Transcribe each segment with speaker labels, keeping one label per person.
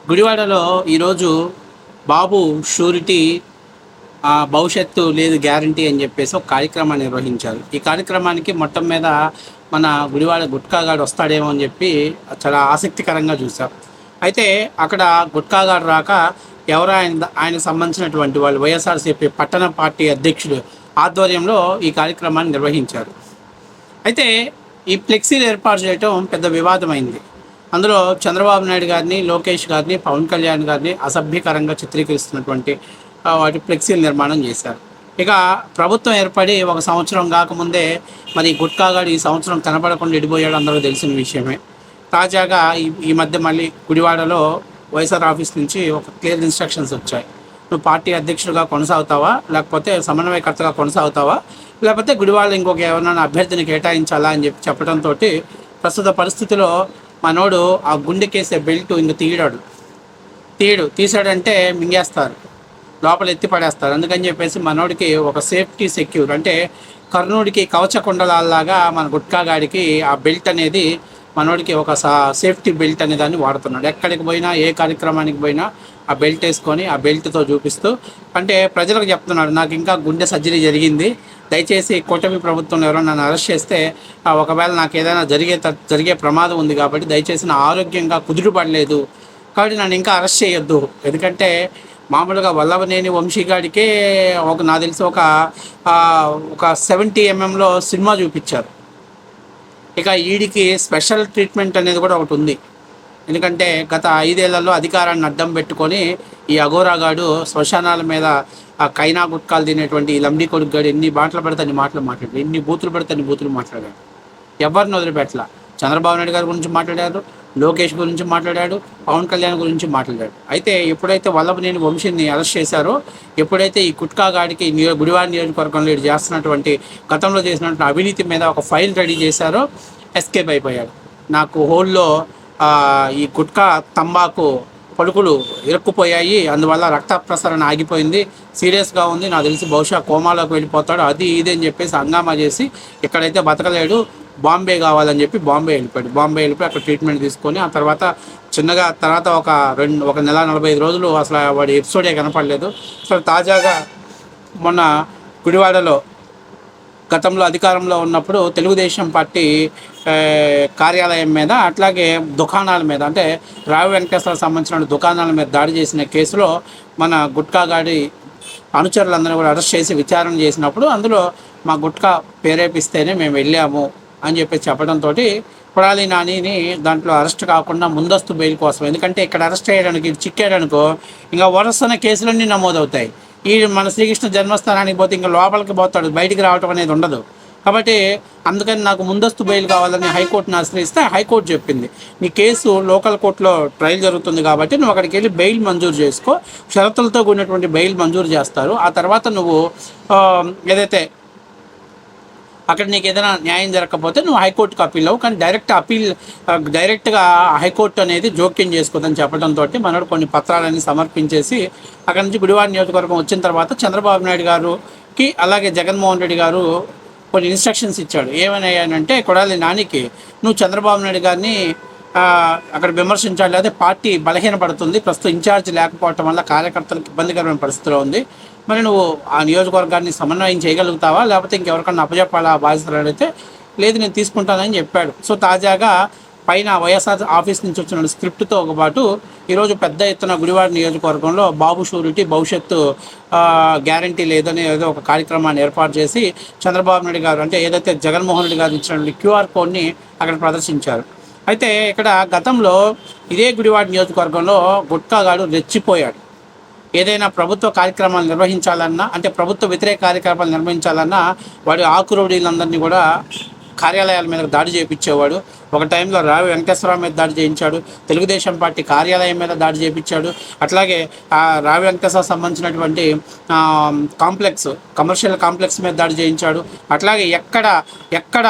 Speaker 1: గుడివాడలో ఈరోజు బాబు షూరిటీ భవిష్యత్తు లేదు గ్యారంటీ అని చెప్పేసి ఒక కార్యక్రమాన్ని నిర్వహించారు. ఈ కార్యక్రమానికి మొత్తం మీద మన గుడివాడ గుట్కాగాడు వస్తాడేమో అని చెప్పి చాలా ఆసక్తికరంగా చూసాం. అయితే అక్కడ గుట్కాగాడు రాక ఎవరో ఆయనకు సంబంధించినటువంటి వాళ్ళు వైఎస్ఆర్సీపీ పట్టణ పార్టీ అధ్యక్షుడు ఆధ్వర్యంలో ఈ కార్యక్రమాన్ని నిర్వహించారు. అయితే ఈ ఫ్లెక్సీలు ఏర్పాటు చేయటం పెద్ద వివాదమైంది. అందులో చంద్రబాబు నాయుడు గారిని, లోకేష్ గారిని, పవన్ కళ్యాణ్ గారిని అసభ్యకరంగా చిత్రీకరిస్తున్నటువంటి వాటి ఫ్లెక్సీలు నిర్మాణం చేశారు. ఇక ప్రభుత్వం ఏర్పడి 1 సంవత్సరం కాకముందే మరి గుట్కాగాడు ఈ సంవత్సరం కనపడకుండా ఎడిపోయాడు, అందరూ తెలిసిన విషయమే. తాజాగా ఈ మధ్య మళ్ళీ గుడివాడలో వైఎస్ఆర్ ఆఫీస్ నుంచి ఒక క్లియర్ ఇన్స్ట్రక్షన్స్ వచ్చాయి. నువ్వు పార్టీ అధ్యక్షుడిగా కొనసాగుతావా, లేకపోతే సమన్వయకర్తగా కొనసాగుతావా, లేకపోతే గుడివాడ ఇంకొక ఎవరైనా అభ్యర్థిని కేటాయించాలా అని చెప్పడంతో ప్రస్తుత పరిస్థితిలో మనోడు ఆ గుండెకేసే బెల్ట్ ఇంక తీసాడంటే మింగేస్తారు, లోపల ఎత్తి పడేస్తారు. అందుకని చెప్పేసి మనోడికి ఒక సేఫ్టీ సెక్యూర్ అంటే కర్ణుడికి కవచ కుండలాల్లాగా మన గుట్కాగాడికి ఆ బెల్ట్ అనేది మనోడికి ఒక సేఫ్టీ బెల్ట్ అనే దాన్ని వాడుతున్నాడు. ఎక్కడికి పోయినా, ఏ కార్యక్రమానికి పోయినా ఆ బెల్ట్ వేసుకొని ఆ బెల్ట్తో చూపిస్తూ అంటే ప్రజలకు చెప్తున్నాడు, నాకు ఇంకా గుండె సర్జరీ జరిగింది, దయచేసి కూటమి ప్రభుత్వంలో ఎవరైనా నన్ను అరెస్ట్ చేస్తే ఒకవేళ నాకు ఏదైనా జరిగే ప్రమాదం ఉంది కాబట్టి దయచేసి నా ఆరోగ్యంగా కుదురుపడలేదు కాబట్టి నన్ను ఇంకా అరెస్ట్ చేయొద్దు. ఎందుకంటే మామూలుగా వల్లభనేని వంశీగాడికే నాకు తెలిసి ఒక 70 mm సినిమా చూపించారు. ఇక ఈడికి స్పెషల్ ట్రీట్మెంట్ అనేది కూడా ఒకటి ఉంది. ఎందుకంటే గత 5 ఏళ్లలో అధికారాన్ని అడ్డం పెట్టుకొని ఈ అఘోరాగాడు శ్మశానాల మీద ఆ కైనా గుట్కాలు తినేటువంటి ఈ లంబడి కొడుకుగాడు ఎన్ని మాటలు పడితే అన్ని మాట్లాడాడు, ఎన్ని బూతులు పడితే అన్ని బూతులు మాట్లాడాడు. ఎవరిని వదిలిపెట్టలా. చంద్రబాబు నాయుడు గారి గురించి మాట్లాడారు, లోకేష్ గురించి మాట్లాడాడు, పవన్ కళ్యాణ్ గురించి మాట్లాడాడు. అయితే ఎప్పుడైతే వల్లభనేని వంశీని అరెస్ట్ చేశారో, ఎప్పుడైతే ఈ గుట్కాగాడికి గుడివాడ నియోజకవర్గంలో చేస్తున్నటువంటి గతంలో చేసినటువంటి అవినీతి మీద ఒక ఫైల్ రెడీ చేశారో ఎస్కేప్ అయిపోయాడు. నాకు హోల్లో ఈ గుట్కా తంబాకు పలుకులు ఇరుక్కుపోయాయి, అందువల్ల రక్త ప్రసరణ ఆగిపోయింది, సీరియస్గా ఉంది, నాకు తెలిసి బహుశా కోమాలోకి వెళ్ళిపోతాడు, అది ఇది అని చెప్పేసి హంగామా చేసి ఇక్కడైతే బతకలేడు, బాంబే కావాలని చెప్పి బాంబే వెళ్ళిపోయి అక్కడ ట్రీట్మెంట్ తీసుకొని ఆ తర్వాత చిన్నగా ఒక నెల 45 రోజులు అసలు వాడి ఎపిసోడే కనపడలేదు. అసలు తాజాగా మొన్న గుడివాడలో గతంలో అధికారంలో ఉన్నప్పుడు తెలుగుదేశం పార్టీ కార్యాలయం మీద అట్లాగే దుకాణాల మీద అంటే రావి వెంకటేశ్వర సంబంధించిన దుకాణాల మీద దాడి చేసిన కేసులో మన గుట్కాగాడి అనుచరులందరూ కూడా అరెస్ట్ చేసి విచారణ చేసినప్పుడు అందులో మా గుట్కా ప్రేరేపిస్తేనే మేము వెళ్ళాము అని చెప్పి చెప్పడంతో కొడాలి నానిని దాంట్లో అరెస్ట్ కాకుండా ముందస్తు బెయిల్ కోసం, ఎందుకంటే ఇక్కడ అరెస్ట్ చేయడానికి చిక్కాడనుకో ఇంకా వరుసన కేసులన్నీ నమోదవుతాయి. ఈ మన శ్రీకృష్ణ జన్మస్థానానికి పోతే ఇంకా లోపలికి పోతాడు, బయటికి రావటం అనేది ఉండదు. కాబట్టి అందుకని నాకు ముందస్తు బెయిల్ కావాలని హైకోర్టును ఆశ్రయిస్తే హైకోర్టు చెప్పింది, నీ కేసు లోకల్ కోర్టులో ట్రయల్ జరుగుతుంది కాబట్టి నువ్వు అక్కడికి వెళ్ళి బెయిల్ మంజూరు చేసుకో, షరతులతో కూడినటువంటి బెయిల్ మంజూరు చేస్తారు. ఆ తర్వాత నువ్వు ఏదైతే అక్కడ నీకు ఏదైనా న్యాయం జరగకపోతే నువ్వు హైకోర్టుకు అప్పీల్ అవ్వు, కానీ డైరెక్ట్గా హైకోర్టు అనేది జోక్యం చేసుకోదని చెప్పడంతో మనోడు కొన్ని పత్రాలని సమర్పించేసి అక్కడ నుంచి గుడివాడ నియోజకవర్గం వచ్చిన తర్వాత చంద్రబాబు నాయుడు గారికి అలాగే జగన్మోహన్ రెడ్డి గారు కొన్ని ఇన్స్ట్రక్షన్స్ ఇచ్చాడు. ఏమన్నాయంటే కొడాలి నానికి నువ్వు చంద్రబాబు నాయుడు గారిని అక్కడ విమర్శించాలి, లేదా పార్టీ బలహీనపడుతుంది, ప్రస్తుతం ఇన్ఛార్జ్ లేకపోవటం వల్ల కార్యకర్తలకు ఇబ్బందికరమైన పరిస్థితిలో ఉంది, మరి నువ్వు ఆ నియోజకవర్గాన్ని సమన్వయం చేయగలుగుతావా, లేకపోతే ఇంకెవరికన్నా అప్పచెప్పాలా బాధ్యతలు అడిగితే లేదు నేను తీసుకుంటానని చెప్పాడు. సో తాజాగా పైన వైఎస్ఆర్ ఆఫీస్ నుంచి వచ్చిన స్క్రిప్ట్తో పాటు ఈరోజు పెద్ద ఎత్తున గుడివాడ నియోజకవర్గంలో బాబు షూరిటీ భవిష్యత్తు గ్యారంటీ లేదని ఏదో ఒక కార్యక్రమాన్ని ఏర్పాటు చేసి చంద్రబాబు నాయుడు గారు అంటే ఏదైతే జగన్మోహన్ రెడ్డి గారు ఇచ్చినటువంటి QR కోడ్ని అక్కడ ప్రదర్శించారు. అయితే ఇక్కడ గతంలో ఇదే గుడివాడ నియోజకవర్గంలో గుట్కాగాడు రెచ్చిపోయాడు. ఏదైనా ప్రభుత్వ కార్యక్రమాలు నిర్వహించాలన్నా అంటే ప్రభుత్వ వ్యతిరేక కార్యక్రమాలు నిర్వహించాలన్నా వాడి ఆకురౌడీలందరినీ కూడా కార్యాలయాల మీద దాడి చేయించేవాడు. ఒక టైంలో రావి వెంకటేశ్వరరావు మీద దాడి చేయించాడు, తెలుగుదేశం పార్టీ కార్యాలయం మీద దాడి చేయించాడు, అట్లాగే రావి వెంకటేశ్వర సంబంధించినటువంటి కమర్షియల్ కాంప్లెక్స్ మీద దాడి చేయించాడు. అట్లాగే ఎక్కడ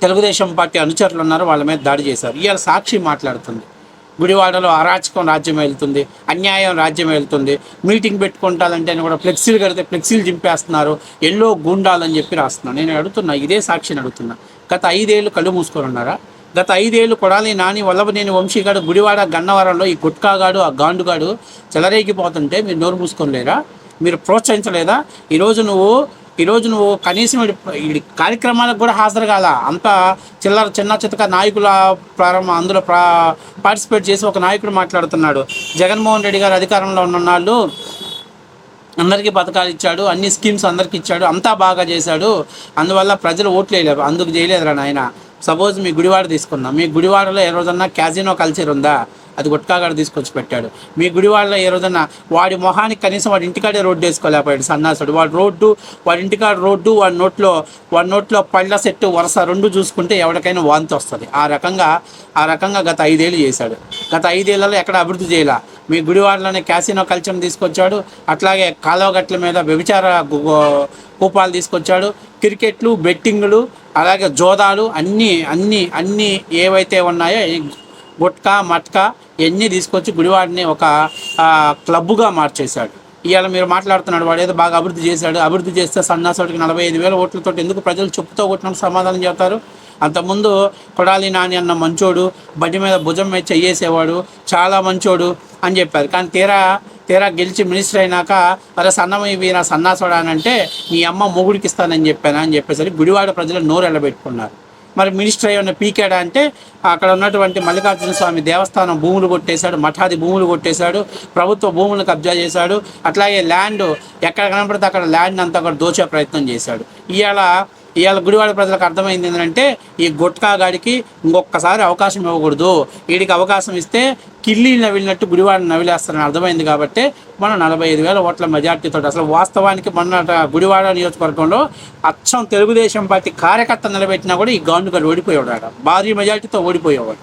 Speaker 1: తెలుగుదేశం పార్టీ అనుచరులు ఉన్నారో వాళ్ళ మీద దాడి చేశారు. ఇవాళ సాక్షి మాట్లాడుతుంది, గుడివాడలో అరాచకం రాజ్యం వెళ్తుంది, అన్యాయం రాజ్యం వెళ్తుంది, మీటింగ్ పెట్టుకుంటాలంటే కూడా ఫ్లెక్సీలు కడితే ఫ్లెక్సీలు చింపేస్తున్నారు, ఎల్లో గూండాలని చెప్పి రాస్తున్నారు. నేను అడుగుతున్నా, ఇదే సాక్షిని అడుగుతున్నా, గత 5 ఏళ్ళు కళ్ళు మూసుకొని ఉన్నారా? గత 5 ఏళ్ళు కొడాలి నాని, వల్లభనేని వంశీగాడు, గుడివాడ గన్నవరంలో ఈ గుట్కాగాడు, ఆ గాండుగాడు చెలరేగిపోతుంటే మీరు నోరు మూసుకోలేరా? మీరు ప్రోత్సహించలేదా? ఈరోజు నువ్వు కనీసం ఈ కార్యక్రమాలకు కూడా హాజరు కాల. అంతా చిన్న చితక నాయకుల అందులో పార్టిసిపేట్ చేసి ఒక నాయకుడు మాట్లాడుతున్నాడు. జగన్మోహన్ రెడ్డి గారు అధికారంలో ఉన్న వాళ్ళు అందరికీ పథకాలు ఇచ్చాడు, అన్ని స్కీమ్స్ అందరికి ఇచ్చాడు, అంతా బాగా చేశాడు, అందువల్ల ప్రజలు ఓట్లు వేయలేరు, అందుకు చేయలేదురా నాయన. సపోజ్ మీ గుడివాడ తీసుకుందాం. మీ గుడివాడలో ఏ రోజన్నా క్యాజినో కల్చర్ ఉందా? అది గుట్కాగాడు తీసుకొచ్చి పెట్టాడు. మీ గుడివాడలో ఏ రోజన్నా వాడి మొహానికి కనీసం వాడి ఇంటికాడే రోడ్డు వేసుకోలేకపోయాడు సన్నాసుడు. వాడి ఇంటికాడ రోడ్డు, వాడి నోట్లో పళ్ళ సెట్టు వరుస రెండు చూసుకుంటే ఎవరికైనా వాంతి వస్తుంది. ఆ రకంగా గత 5 ఏళ్ళు చేశాడు. గత 5 ఏళ్లలో ఎక్కడ అభివృద్ధి చేయాల. మీ గుడివాడలోనే క్యాసినో కల్చర్ని తీసుకొచ్చాడు, అట్లాగే కాలువగట్ల మీద వ్యభిచార కూపాలు తీసుకొచ్చాడు, క్రికెట్లు, బెట్టింగులు, అలాగే జోదాలు అన్నీ ఏవైతే ఉన్నాయో గుట్కా మట్కా ఇవన్నీ తీసుకొచ్చి గుడివాడిని ఒక క్లబ్గా మార్చేశాడు. ఇవాళ మీరు మాట్లాడుతున్నాడు వాడు ఏదో బాగా అభివృద్ధి చేస్తే సన్నాసుడికి 45,000 ఓట్లతో ఎందుకు ప్రజలు చెప్పుతో కొట్టినట్టు సమాధానం చెప్తారు? అంతకుముందు కొడాలి నాని అన్న మంచోడు, బండి మీద భుజం మీద చెయ్యేసేవాడు, చాలా మంచోడు అని చెప్పారు. కానీ తీరా గెలిచి మినిస్టర్ అయినాక అరే సన్నమయ్యి నా సన్నాసుడా అని అంటే నీ అమ్మ మొగుడికి ఇస్తానని చెప్పాను అని చెప్పేసరికి గుడివాడ ప్రజలు నోరు ఎల్లబెట్టుకున్నారు. మరి మినిస్టర్ అయ్యి ఉన్న పీకేడా అంటే అక్కడ ఉన్నటువంటి మల్లికార్జున స్వామి దేవస్థానం భూములు కొట్టేశాడు, మఠాది భూములు కొట్టేశాడు, ప్రభుత్వ భూములను కబ్జా చేశాడు, అట్లాగే ల్యాండ్ ఎక్కడ కనపడితే అక్కడ ల్యాండ్ అంతా కూడా దోచే ప్రయత్నం చేశాడు. ఇవాళ గుడివాడ ప్రజలకు అర్థమైంది ఏంటంటే ఈ గుట్కాగాడికి ఇంకొకసారి అవకాశం ఇవ్వకూడదు. వీడికి అవకాశం ఇస్తే కిల్లి నవిలినట్టు గుడివాడని నవిలేస్తారని అర్థమైంది. కాబట్టి మనం 45,000 ఓట్ల మెజార్టీతో అసలు వాస్తవానికి మొన్న గుడివాడ నియోజకవర్గంలో అచ్చం తెలుగుదేశం పార్టీ కార్యకర్త నిలబెట్టినా కూడా ఈ గాండుగాడు ఓడిపోయేవాడు, భారీ మెజార్టీతో ఓడిపోయేవాడు.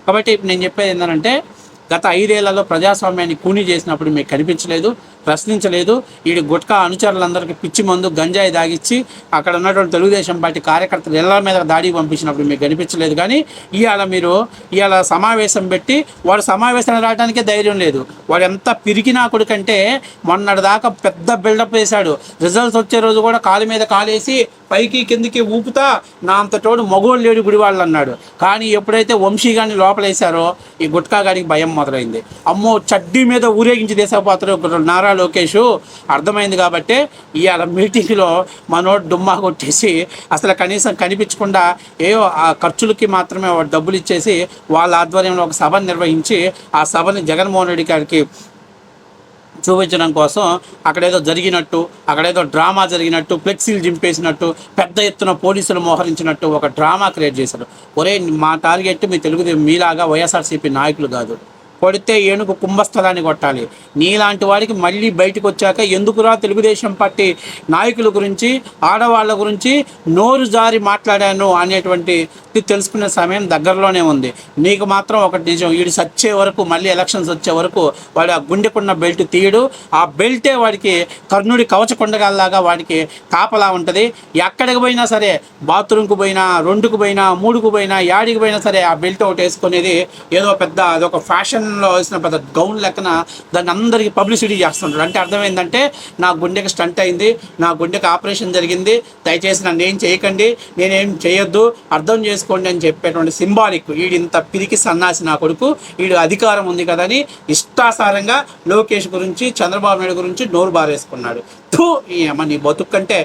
Speaker 1: కాబట్టి ఇప్పుడు నేను చెప్పేది ఏంటంటే గత 5 ఏళ్లలో ప్రజాస్వామ్యాన్ని కూని చేసినప్పుడు మీకు కనిపించలేదు, ప్రశ్నించలేదు. వీడి గుట్కా అనుచరులందరికీ పిచ్చి మందు గంజాయి దాగిచ్చి అక్కడ ఉన్నటువంటి తెలుగుదేశం పార్టీ కార్యకర్తలు ఇళ్ల మీద దాడికి పంపించినప్పుడు మీకు కనిపించలేదు. కానీ ఇవాళ సమావేశం పెట్టి వాడు సమావేశానికి రావడానికే ధైర్యం లేదు. వాడు ఎంత పిరికినా కొడుకంటే మొన్నటిదాకా పెద్ద బిల్డప్ వేశాడు. రిజల్ట్స్ వచ్చే రోజు కూడా కాలు మీద కాలేసి పైకి కిందికి ఊపుతా నా అంతటోడు మగోళ్ళు లేడు గుడివాళ్ళు అన్నాడు. కానీ ఎప్పుడైతే వంశీగాన్ని లోపలేశారో ఈ గుట్కాగాడికి భయం మొదలైంది. అమ్మో చడ్డీ మీద ఊరేగించి దేశపాత్ర నారా లోకేష్ అర్థమైంది. కాబట్టి ఇవాళ మీటింగ్లో మనోడు డుమ్మా కొట్టేసి అసలు కనీసం కనిపించకుండా ఏవో ఆ ఖర్చులకి మాత్రమే డబ్బులు ఇచ్చేసి వాళ్ళ ఆధ్వర్యంలో ఒక సభను నిర్వహించి ఆ సభని జగన్మోహన్ రెడ్డి గారికి చూపించడం కోసం అక్కడేదో డ్రామా జరిగినట్టు, ఫ్లెక్సీలు జింపేసినట్టు, పెద్ద ఎత్తున పోలీసులు మోహరించినట్టు ఒక డ్రామా క్రియేట్ చేశారు. ఒరే మా టార్గెట్ మీ మీలాగా వైఎస్ఆర్సీపీ నాయకులు కాదు, కొడితే ఏనుగు కుంభస్థలాన్ని కొట్టాలి. నీలాంటి వాడికి మళ్ళీ బయటకు వచ్చాక ఎందుకురా తెలుగుదేశం పార్టీ నాయకుల గురించి, ఆడవాళ్ళ గురించి నోరు జారి మాట్లాడాను అనేటువంటి తెలుసుకునే సమయం దగ్గరలోనే ఉంది. నీకు మాత్రం ఒకటి నిజం, వీడు సచ్చే వరకు, మళ్ళీ ఎలక్షన్స్ వచ్చే వరకు వాడు ఆ గుండెకున్న బెల్ట్ తీయడు. ఆ బెల్టే వాడికి కర్ణుడి కవచకుండగాల్లాగా వాడికి కాపలా ఉంటుంది. ఎక్కడికి పోయినా సరే, బాత్రూమ్కి పోయినా, 2కు పోయినా, 3కు పోయినా, యాడికి పోయినా సరే ఆ బెల్ట్ ఒకటి వేసుకునేది ఏదో పెద్ద అదొక ఫ్యాషన్లో వేసిన పెద్ద గౌన్ లెక్కన దాన్ని అందరికీ పబ్లిసిటీ చేస్తుంటారు. అంటే అర్థమైందంటే నా గుండెకి స్టంట్ అయింది, నా గుండెకి ఆపరేషన్ జరిగింది, దయచేసి నన్ను ఏం చేయకండి, నేనేం చేయొద్దు, అర్థం చేసుకోండి అని చెప్పేటువంటి సింబాలిక్. వీడు ఇంత పిరికి సన్నాసి నా కొడుకు, వీడు అధికారం ఉంది కదని ఇష్టాసారంగా లోకేష్ గురించి, చంద్రబాబు నాయుడు గురించి నోరు బారేసుకున్నాడు. నీ బతుకంటే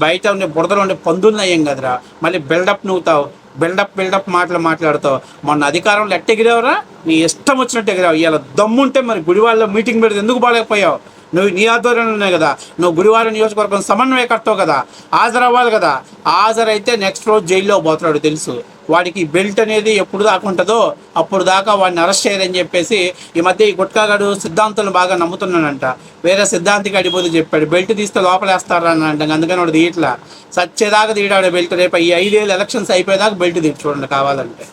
Speaker 1: బయట ఉండే బురదలో ఉండే పందులు నయ్యం కదరా, మళ్ళీ బిల్డప్ నవ్వుతావు, బిల్డప్ మాట్లాడుతావు. మొన్న అధికారంలో ఎట్టెగిరావురా, నీ ఇష్టం వచ్చినట్టు ఎగిరావు. ఇవాళ దమ్ముంటే మరి గుడివాడలో మీటింగ్ పెడితే ఎందుకు బాలేకపోయావు? నువ్వు నీ ఆధ్వర్యంలోనే కదా, నువ్వు గుడివాడ నియోజకవర్గం సమన్వయకర్తావు కదా, హాజరవ్వాలి కదా. హాజరైతే నెక్స్ట్ రోజు జైల్లో పోతున్నాడు తెలుసు. వాడికి బెల్ట్ అనేది ఎప్పుడు దాకా ఉంటుందో అప్పుడు దాకా వాడిని అరెస్ట్ చేయరని చెప్పేసి ఈ మధ్య ఈ గుట్కాగాడు సిద్ధాంతాలను బాగా నమ్ముతున్నానంట. వేరే సిద్ధాంతికి అడిపోతే చెప్పాడు బెల్ట్ తీస్తే లోపలేస్తారని అంట. అందుకని వాడు తీయట్లా, సచ్చేదాకా తీయడాడు బెల్ట్. రేపు ఈ 5 ఏళ్ళు ఎలక్షన్స్ అయిపోయేదాకా బెల్ట్ తీసి చూడండి కావాలంటే.